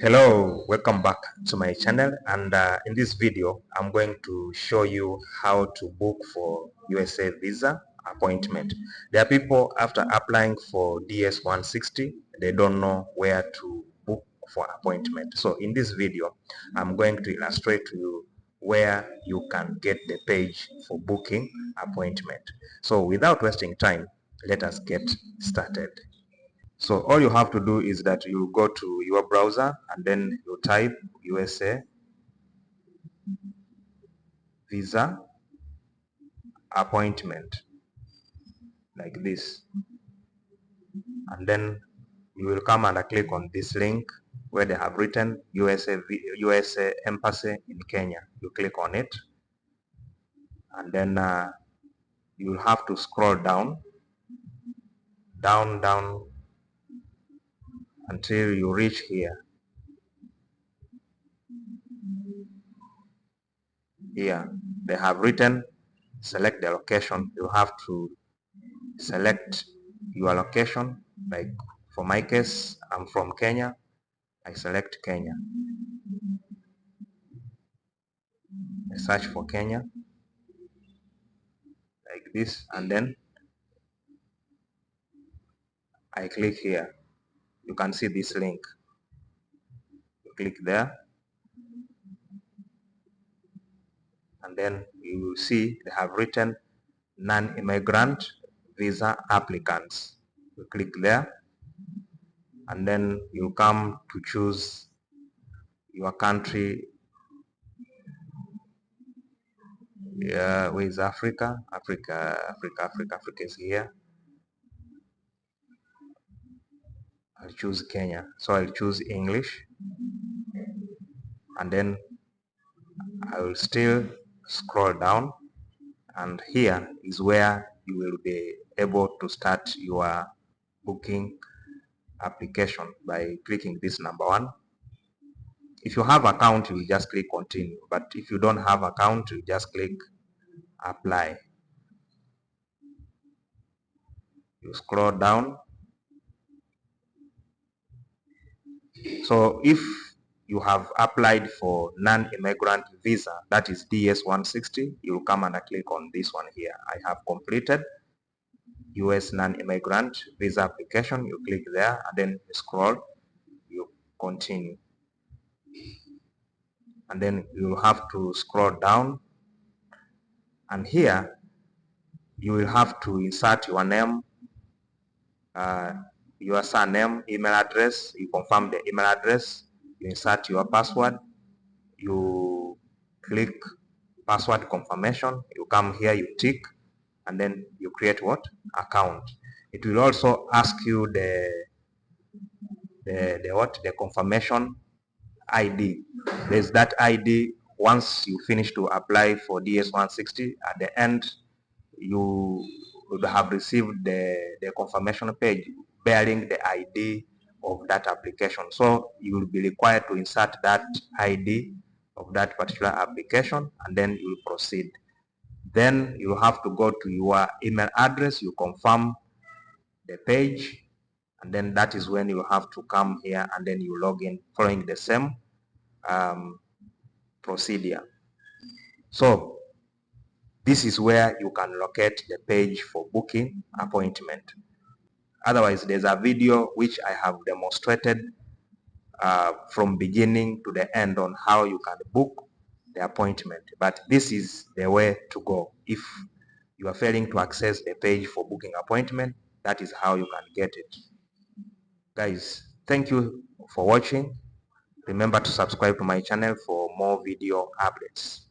Hello, welcome back to my channel, and in this video I'm going to show you how to book for USA visa appointment. There are people after applying for DS-160, they don't know where to book for appointment. So in this video I'm going to illustrate to you where you can get the page for booking appointment. So without wasting time, let us get started. So all you have to do is that you go to your browser and then you type USA visa appointment like this, and then you will come and click on this link where they have written USA Embassy in Kenya. You click on it, and then you will have to scroll down until you reach here. Here they have written select the location. You have to select your location. Like for my case, I'm from Kenya. I select Kenya. I search for Kenya like this, and then I click here. You can see this link. You click there, and then you will see they have written non-immigrant visa applicants. You click there, and then you come to choose your country. Yeah, where is Africa? Africa is here. I'll choose Kenya. So I'll choose English, and then I will still scroll down, and here is where you will be able to start your booking application by clicking this number 1. If you have account, you will just click continue, but if you don't have account, you just click apply. You scroll down. So if you have applied for non-immigrant visa, that is DS-160, you will come and click on this one here. I have completed US non-immigrant visa application. You click there, and then you scroll, you continue, and then you have to scroll down, and here you will have to insert your name, your surname, email address. You confirm the email address, you insert your password, you click password confirmation, you come here, you tick, and then you create what? Account. It will also ask you the confirmation ID. There's that ID. Once you finish to apply for DS-160, at the end you would have received the confirmation page bearing the ID of that application. So you will be required to insert that ID of that particular application, and then you will proceed. Then you have to go to your email address, you confirm the page, and then that is when you have to come here and then you log in following the same procedure. So this is where you can locate the page for booking appointment. Otherwise, there's a video which I have demonstrated from beginning to the end on how you can book the appointment. But this is the way to go. If you are failing to access the page for booking appointment, that is how you can get it. Guys, thank you for watching. Remember to subscribe to my channel for more video updates.